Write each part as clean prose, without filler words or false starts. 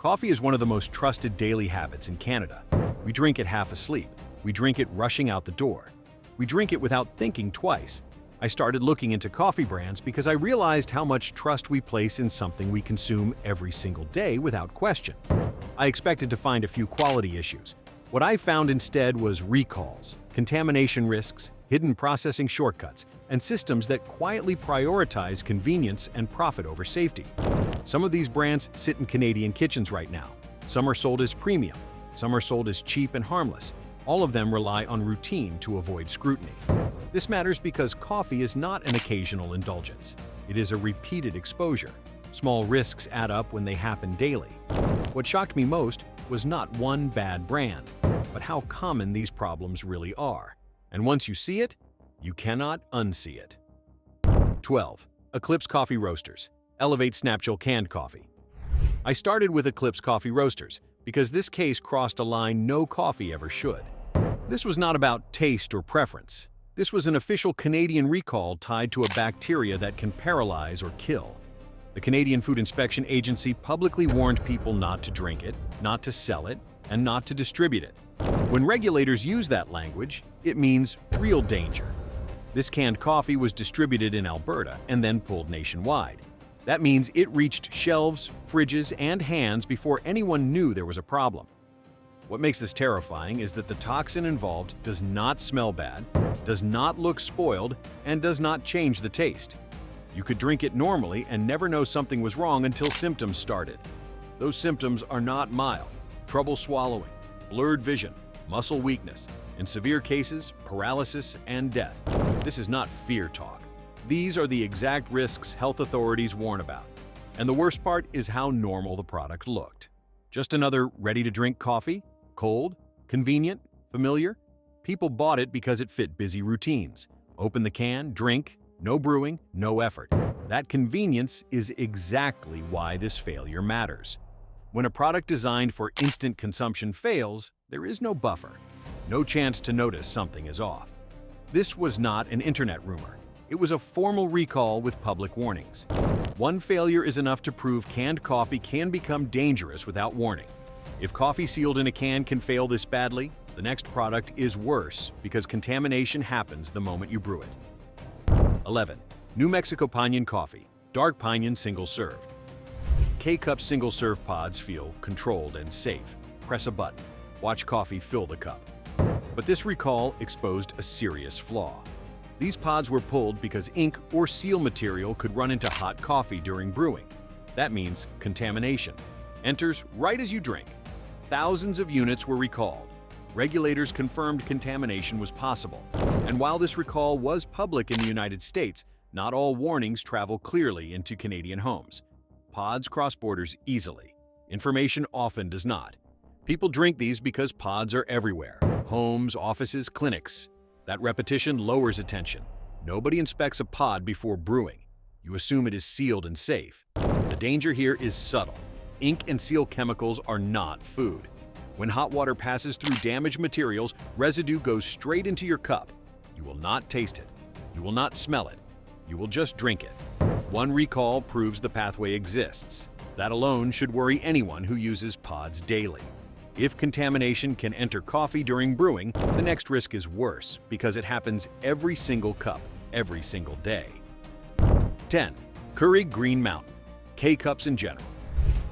Coffee is one of the most trusted daily habits in Canada. We drink it half asleep. We drink it rushing out the door. We drink it without thinking twice. I started looking into coffee brands because I realized how much trust we place in something we consume every single day without question. I expected to find a few quality issues. What I found instead was recalls, contamination risks, hidden processing shortcuts, and systems that quietly prioritize convenience and profit over safety. Some of these brands sit in Canadian kitchens right now. Some are sold as premium. Some are sold as cheap and harmless. All of them rely on routine to avoid scrutiny. This matters because coffee is not an occasional indulgence. It is a repeated exposure. Small risks add up when they happen daily. What shocked me most was not one bad brand, but how common these problems really are. And once you see it, you cannot unsee it. 12. Eclipse Coffee Roasters. Elevate Snapchill Canned Coffee. I started with Eclipse Coffee Roasters because this case crossed a line no coffee ever should. This was not about taste or preference. This was an official Canadian recall tied to a bacteria that can paralyze or kill. The Canadian Food Inspection Agency publicly warned people not to drink it, not to sell it, and not to distribute it. When regulators use that language, it means real danger. This canned coffee was distributed in Alberta and then pulled nationwide. That means it reached shelves, fridges, and hands before anyone knew there was a problem. What makes this terrifying is that the toxin involved does not smell bad, does not look spoiled, and does not change the taste. You could drink it normally and never know something was wrong until symptoms started. Those symptoms are not mild: trouble swallowing, blurred vision, muscle weakness, in severe cases, paralysis and death. This is not fear talk. These are the exact risks health authorities warn about. And the worst part is how normal the product looked. Just another ready-to-drink coffee? Cold? Convenient? Familiar? People bought it because it fit busy routines. Open the can, drink, no brewing, no effort. That convenience is exactly why this failure matters. When a product designed for instant consumption fails, there is no buffer, no chance to notice something is off. This was not an internet rumor. It was a formal recall with public warnings. One failure is enough to prove canned coffee can become dangerous without warning. If coffee sealed in a can can fail this badly, the next product is worse because contamination happens the moment you brew it. 11. New Mexico Piñon Coffee, Dark Piñon Single Serve. K-Cup single-serve pods feel controlled and safe. Press a button. Watch coffee fill the cup. But this recall exposed a serious flaw. These pods were pulled because ink or seal material could run into hot coffee during brewing. That means contamination enters right as you drink. Thousands of units were recalled. Regulators confirmed contamination was possible. And while this recall was public in the United States, not all warnings travel clearly into Canadian homes. Pods cross borders easily. Information often does not. People drink these because pods are everywhere. Homes, offices, clinics. That repetition lowers attention. Nobody inspects a pod before brewing. You assume it is sealed and safe. The danger here is subtle. Ink and seal chemicals are not food. When hot water passes through damaged materials, residue goes straight into your cup. You will not taste it. You will not smell it. You will just drink it. One recall proves the pathway exists. That alone should worry anyone who uses pods daily. If contamination can enter coffee during brewing, the next risk is worse because it happens every single cup, every single day. 10. Keurig Green Mountain, K-Cups in general.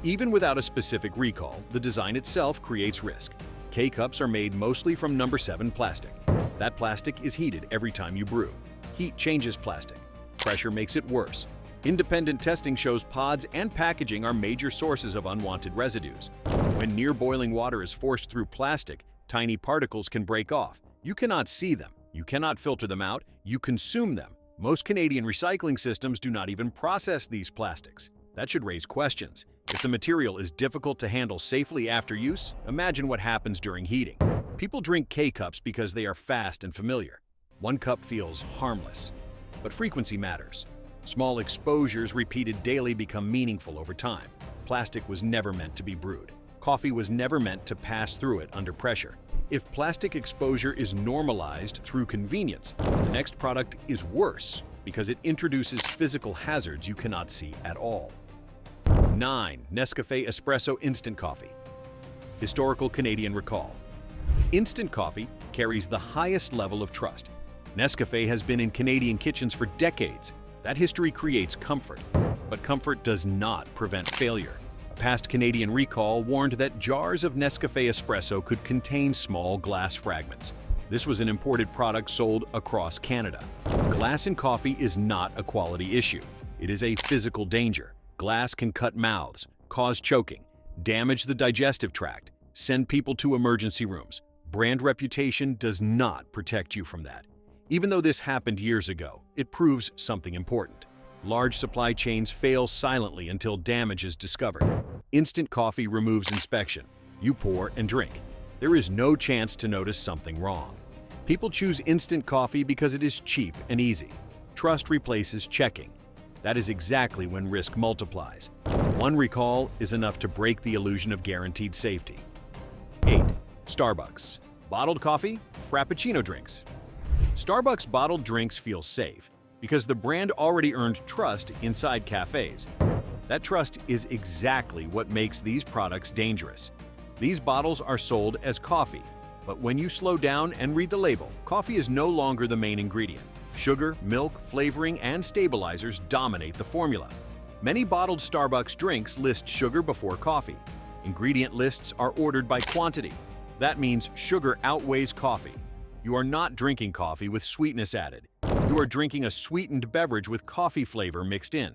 Even without a specific recall, the design itself creates risk. K-Cups are made mostly from No. 7 plastic. That plastic is heated every time you brew. Heat changes plastic. Pressure makes it worse. Independent testing shows pods and packaging are major sources of unwanted residues. When near boiling water is forced through plastic, tiny particles can break off. You cannot see them. You cannot filter them out. You consume them. Most Canadian recycling systems do not even process these plastics. That should raise questions. If the material is difficult to handle safely after use, imagine what happens during heating. People drink K-Cups because they are fast and familiar. One cup feels harmless. But frequency matters. Small exposures repeated daily become meaningful over time. Plastic was never meant to be brewed. Coffee was never meant to pass through it under pressure. If plastic exposure is normalized through convenience, the next product is worse because it introduces physical hazards you cannot see at all. 9. Nescafé Espresso Instant Coffee. Historical Canadian recall. Instant coffee carries the highest level of trust. Nescafé has been in Canadian kitchens for decades. That history creates comfort, but comfort does not prevent failure. A past Canadian recall warned that jars of Nescafé Espresso could contain small glass fragments. This was an imported product sold across Canada. Glass in coffee is not a quality issue. It is a physical danger. Glass can cut mouths, cause choking, damage the digestive tract, send people to emergency rooms. Brand reputation does not protect you from that. Even though this happened years ago, it proves something important. Large supply chains fail silently until damage is discovered. Instant coffee removes inspection. You pour and drink. There is no chance to notice something wrong. People choose instant coffee because it is cheap and easy. Trust replaces checking. That is exactly when risk multiplies. One recall is enough to break the illusion of guaranteed safety. 8. Starbucks. Bottled coffee, Frappuccino drinks. Starbucks bottled drinks feel safe because the brand already earned trust inside cafes. That trust is exactly what makes these products dangerous. These bottles are sold as coffee, but when you slow down and read the label, coffee is no longer the main ingredient. Sugar, milk, flavoring, and stabilizers dominate the formula. Many bottled Starbucks drinks list sugar before coffee. Ingredient lists are ordered by quantity. That means sugar outweighs coffee. You are not drinking coffee with sweetness added. You are drinking a sweetened beverage with coffee flavor mixed in.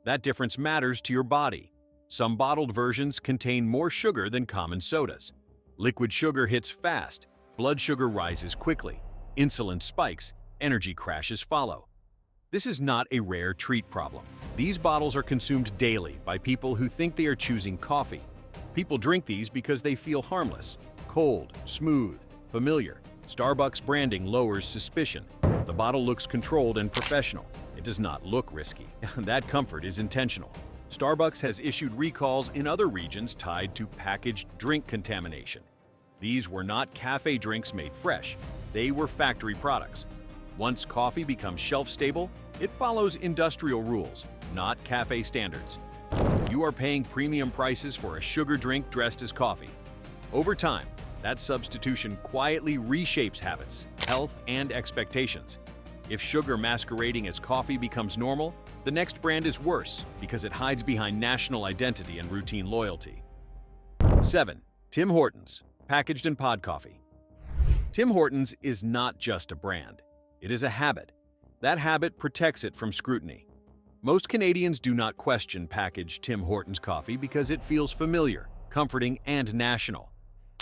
That difference matters to your body. Some bottled versions contain more sugar than common sodas. Liquid sugar hits fast, blood sugar rises quickly, insulin spikes, energy crashes follow. This is not a rare treat problem. These bottles are consumed daily by people who think they are choosing coffee. People drink these because they feel harmless, cold, smooth, familiar. Starbucks branding lowers suspicion. The bottle looks controlled and professional. It does not look risky. That comfort is intentional. Starbucks has issued recalls in other regions tied to packaged drink contamination. These were not cafe drinks made fresh. They were factory products. Once coffee becomes shelf-stable, it follows industrial rules, not cafe standards. You are paying premium prices for a sugar drink dressed as coffee. Over time, that substitution quietly reshapes habits, health, and expectations. If sugar masquerading as coffee becomes normal, the next brand is worse because it hides behind national identity and routine loyalty. 7. Tim Hortons, packaged in pod coffee. Tim Hortons is not just a brand. It is a habit. That habit protects it from scrutiny. Most Canadians do not question packaged Tim Hortons coffee because it feels familiar, comforting, and national.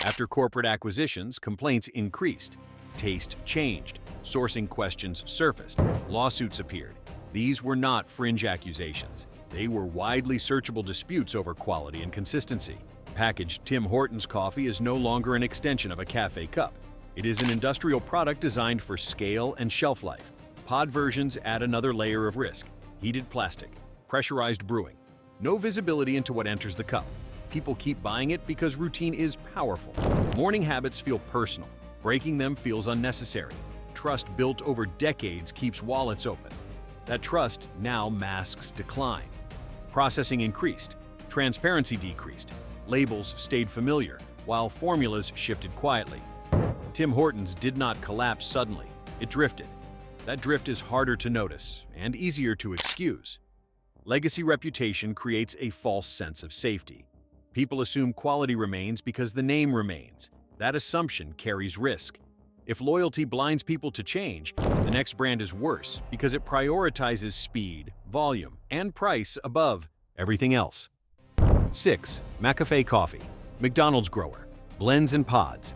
After corporate acquisitions, complaints increased. Taste changed. Sourcing questions surfaced. Lawsuits appeared. These were not fringe accusations. They were widely searchable disputes over quality and consistency. Packaged Tim Hortons coffee is no longer an extension of a cafe cup. It is an industrial product designed for scale and shelf life. Pod versions add another layer of risk. Heated plastic, pressurized brewing, no visibility into what enters the cup. People keep buying it because routine is powerful. Morning habits feel personal. Breaking them feels unnecessary. Trust built over decades keeps wallets open. That trust now masks decline. Processing increased. Transparency decreased. Labels stayed familiar, while formulas shifted quietly. Tim Hortons did not collapse suddenly. It drifted. That drift is harder to notice and easier to excuse. Legacy reputation creates a false sense of safety. People assume quality remains because the name remains. That assumption carries risk. If loyalty blinds people to change, the next brand is worse because it prioritizes speed, volume, and price above everything else. 6. McCafe Coffee, McDonald's grower, blends and pods.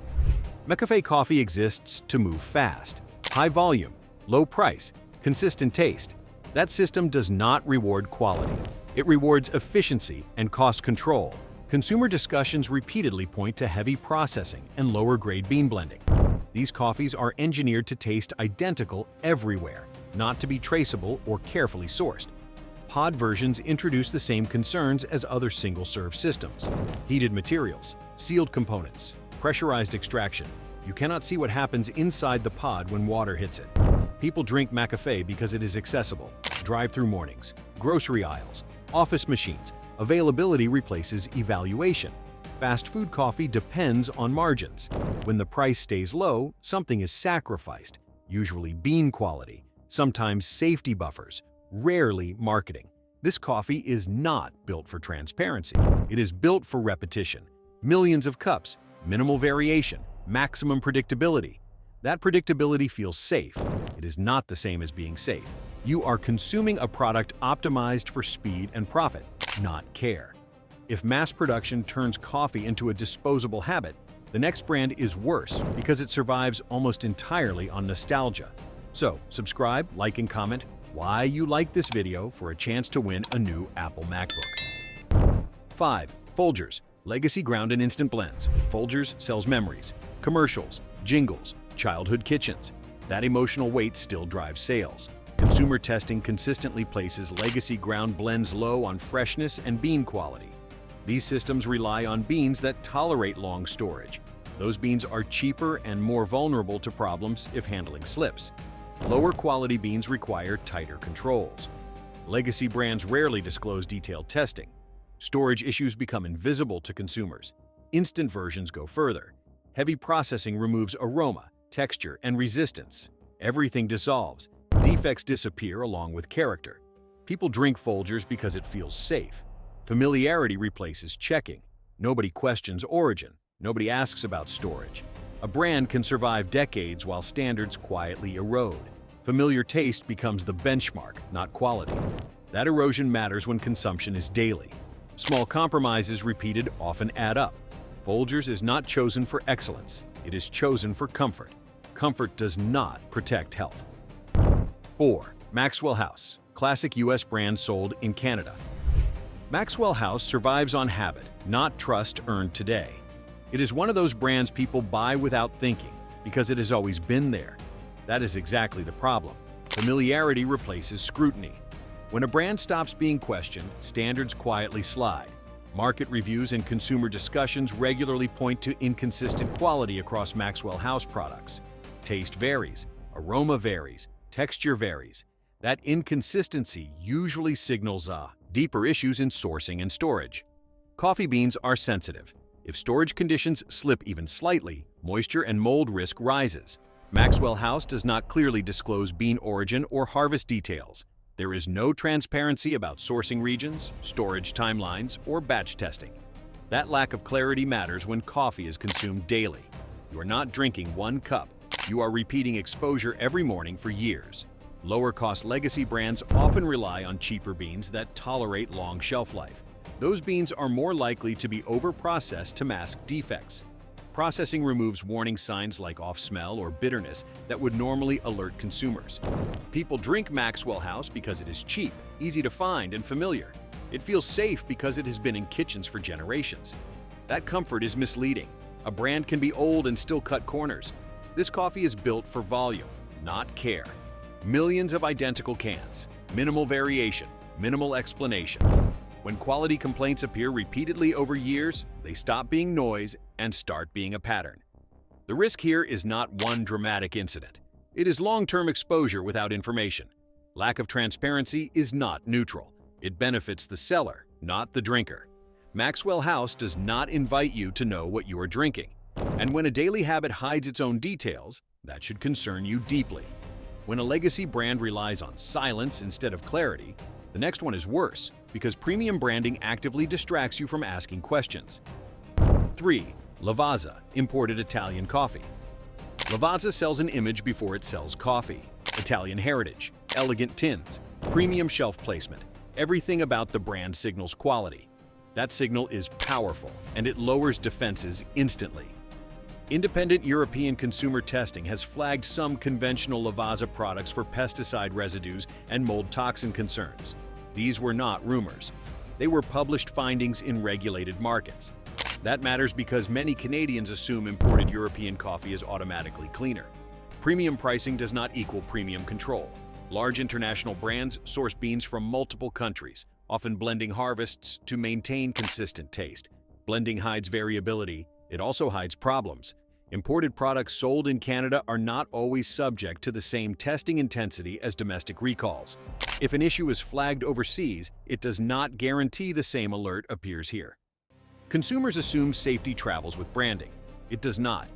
McCafe coffee exists to move fast. High volume, low price, consistent taste. That system does not reward quality. It rewards efficiency and cost control. Consumer discussions repeatedly point to heavy processing and lower-grade bean blending. These coffees are engineered to taste identical everywhere, not to be traceable or carefully sourced. Pod versions introduce the same concerns as other single-serve systems. Heated materials, sealed components, pressurized extraction. You cannot see what happens inside the pod when water hits it. People drink McCafe because it is accessible. Drive-through mornings, grocery aisles, office machines. Availability replaces evaluation. Fast food coffee depends on margins. When the price stays low, something is sacrificed, usually bean quality, sometimes safety buffers, rarely marketing. This coffee is not built for transparency. It is built for repetition. Millions of cups, minimal variation, maximum predictability. That predictability feels safe. It is not the same as being safe. You are consuming a product optimized for speed and profit, not care. If mass production turns coffee into a disposable habit, the next brand is worse because it survives almost entirely on nostalgia. So, subscribe, like, and comment why you like this video for a chance to win a new Apple MacBook. 5. Folgers, legacy ground and instant blends. Folgers sells memories, commercials, jingles, childhood kitchens. That emotional weight still drives sales. Consumer testing consistently places legacy ground blends low on freshness and bean quality. These systems rely on beans that tolerate long storage. Those beans are cheaper and more vulnerable to problems if handling slips. Lower quality beans require tighter controls. Legacy brands rarely disclose detailed testing. Storage issues become invisible to consumers. Instant versions go further. Heavy processing removes aroma, texture, and resistance. Everything dissolves. Defects disappear along with character. People drink Folgers because it feels safe. Familiarity replaces checking. Nobody questions origin. Nobody asks about storage. A brand can survive decades while standards quietly erode. Familiar taste becomes the benchmark, not quality. That erosion matters when consumption is daily. Small compromises repeated often add up. Folgers is not chosen for excellence. It is chosen for comfort. Comfort does not protect health. 4. Maxwell House, classic U.S. brand sold in Canada. Maxwell House survives on habit, not trust earned today. It is one of those brands people buy without thinking because it has always been there. That is exactly the problem. Familiarity replaces scrutiny. When a brand stops being questioned, standards quietly slide. Market reviews and consumer discussions regularly point to inconsistent quality across Maxwell House products. Taste varies, aroma varies, texture varies. That inconsistency usually signals deeper issues in sourcing and storage. Coffee beans are sensitive. If storage conditions slip even slightly, moisture and mold risk rises. Maxwell House does not clearly disclose bean origin or harvest details. There is no transparency about sourcing regions, storage timelines, or batch testing. That lack of clarity matters when coffee is consumed daily. You are not drinking one cup. You are repeating exposure every morning for years. Lower-cost legacy brands often rely on cheaper beans that tolerate long shelf life. Those beans are more likely to be over-processed to mask defects. Processing removes warning signs like off-smell or bitterness that would normally alert consumers. People drink Maxwell House because it is cheap, easy to find, and familiar. It feels safe because it has been in kitchens for generations. That comfort is misleading. A brand can be old and still cut corners. This coffee is built for volume, not care. Millions of identical cans, minimal variation, minimal explanation. When quality complaints appear repeatedly over years, they stop being noise and start being a pattern. The risk here is not one dramatic incident. It is long-term exposure without information. Lack of transparency is not neutral. It benefits the seller, not the drinker. Maxwell House does not invite you to know what you are drinking. And when a daily habit hides its own details, that should concern you deeply. When a legacy brand relies on silence instead of clarity, the next one is worse because premium branding actively distracts you from asking questions. 3. Lavazza, imported Italian coffee. Lavazza sells an image before it sells coffee. Italian heritage, elegant tins, premium shelf placement. Everything about the brand signals quality. That signal is powerful, and it lowers defenses instantly. Independent European consumer testing has flagged some conventional Lavazza products for pesticide residues and mold toxin concerns. These were not rumors. They were published findings in regulated markets. That matters because many Canadians assume imported European coffee is automatically cleaner. Premium pricing does not equal premium control. Large international brands source beans from multiple countries, often blending harvests to maintain consistent taste. Blending hides variability. It also hides problems. Imported products sold in Canada are not always subject to the same testing intensity as domestic recalls. If an issue is flagged overseas, it does not guarantee the same alert appears here. Consumers assume safety travels with branding. It does not.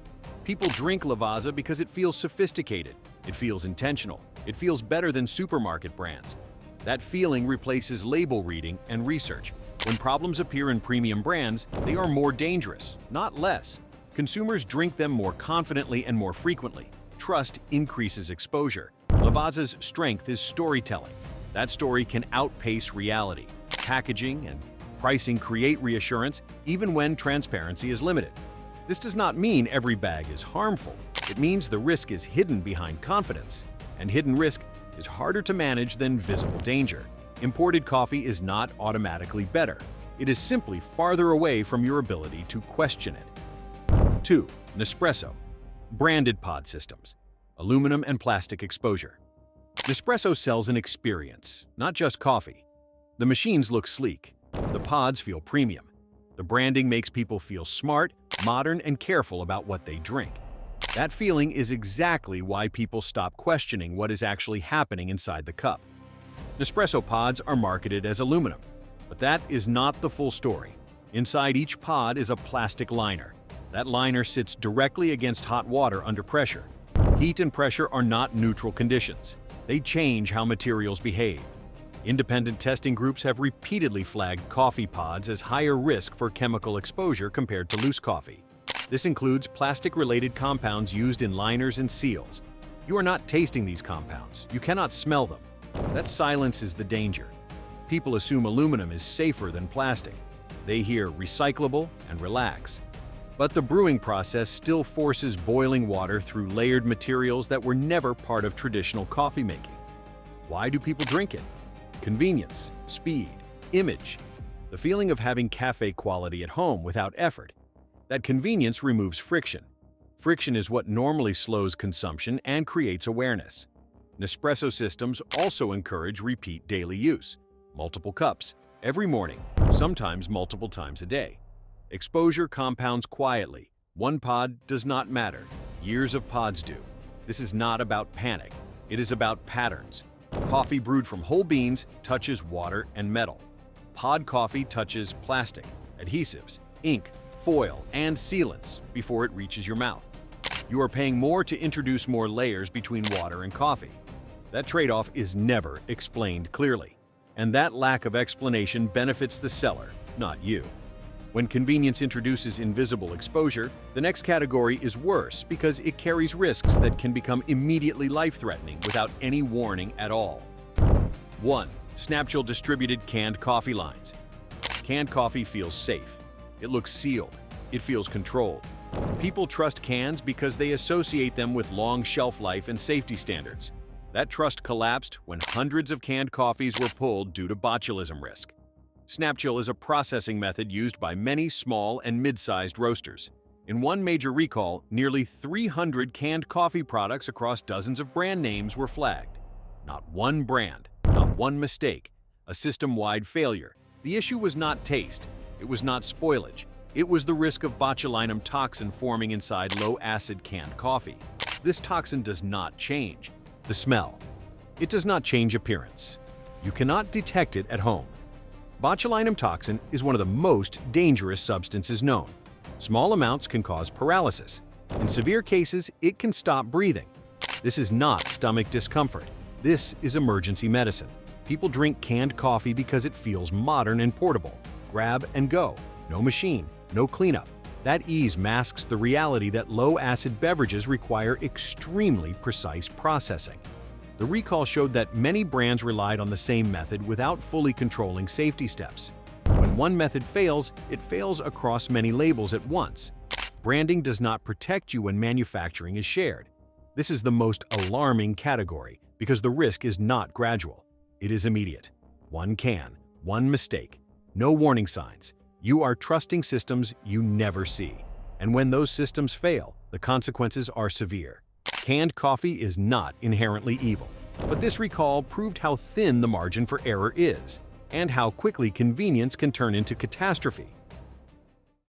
People drink Lavazza because it feels sophisticated, it feels intentional, it feels better than supermarket brands. That feeling replaces label reading and research. When problems appear in premium brands, they are more dangerous, not less. Consumers drink them more confidently and more frequently. Trust increases exposure. Lavazza's strength is storytelling. That story can outpace reality. Packaging and pricing create reassurance even when transparency is limited. This does not mean every bag is harmful. It means the risk is hidden behind confidence. And hidden risk is harder to manage than visible danger. Imported coffee is not automatically better. It is simply farther away from your ability to question it. 2. Nespresso. Branded pod systems. Aluminum and plastic exposure. Nespresso sells an experience, not just coffee. The machines look sleek. The pods feel premium. The branding makes people feel smart, modern, and careful about what they drink. That feeling is exactly why people stop questioning what is actually happening inside the cup. Nespresso pods are marketed as aluminum, but that is not the full story. Inside each pod is a plastic liner. That liner sits directly against hot water under pressure. Heat and pressure are not neutral conditions. They change how materials behave. Independent testing groups have repeatedly flagged coffee pods as higher risk for chemical exposure compared to loose coffee. This includes plastic-related compounds used in liners and seals. You are not tasting these compounds. You cannot smell them. That silence is the danger. People assume aluminum is safer than plastic. They hear recyclable and relax. But the brewing process still forces boiling water through layered materials that were never part of traditional coffee making. Why do people drink it? Convenience, speed, image, the feeling of having cafe quality at home without effort. That convenience removes friction. Friction is what normally slows consumption and creates awareness. Nespresso systems also encourage repeat daily use, multiple cups, every morning, sometimes multiple times a day. Exposure compounds quietly. One pod does not matter. Years of pods do. This is not about panic. It is about patterns. Coffee brewed from whole beans touches water and metal. Pod coffee touches plastic, adhesives, ink, foil, and sealants before it reaches your mouth. You are paying more to introduce more layers between water and coffee. That trade-off is never explained clearly. And that lack of explanation benefits the seller, not you. When convenience introduces invisible exposure, the next category is worse because it carries risks that can become immediately life-threatening without any warning at all. 1. Snapchill distributed canned coffee lines. Canned coffee feels safe. It looks sealed. It feels controlled. People trust cans because they associate them with long shelf life and safety standards. That trust collapsed when hundreds of canned coffees were pulled due to botulism risk. Snapchill is a processing method used by many small and mid-sized roasters. In one major recall, nearly 300 canned coffee products across dozens of brand names were flagged. Not one brand, not one mistake, a system-wide failure. The issue was not taste, it was not spoilage, it was the risk of botulinum toxin forming inside low-acid canned coffee. This toxin does not change the smell. It does not change appearance. You cannot detect it at home. Botulinum toxin is one of the most dangerous substances known. Small amounts can cause paralysis. In severe cases, it can stop breathing. This is not stomach discomfort. This is emergency medicine. People drink canned coffee because it feels modern and portable. Grab and go. No machine, no cleanup. That ease masks the reality that low-acid beverages require extremely precise processing. The recall showed that many brands relied on the same method without fully controlling safety steps. When one method fails, it fails across many labels at once. Branding does not protect you when manufacturing is shared. This is the most alarming category because the risk is not gradual. It is immediate. One can, one mistake, no warning signs. You are trusting systems you never see. And when those systems fail, the consequences are severe. Canned coffee is not inherently evil, but this recall proved how thin the margin for error is, and how quickly convenience can turn into catastrophe.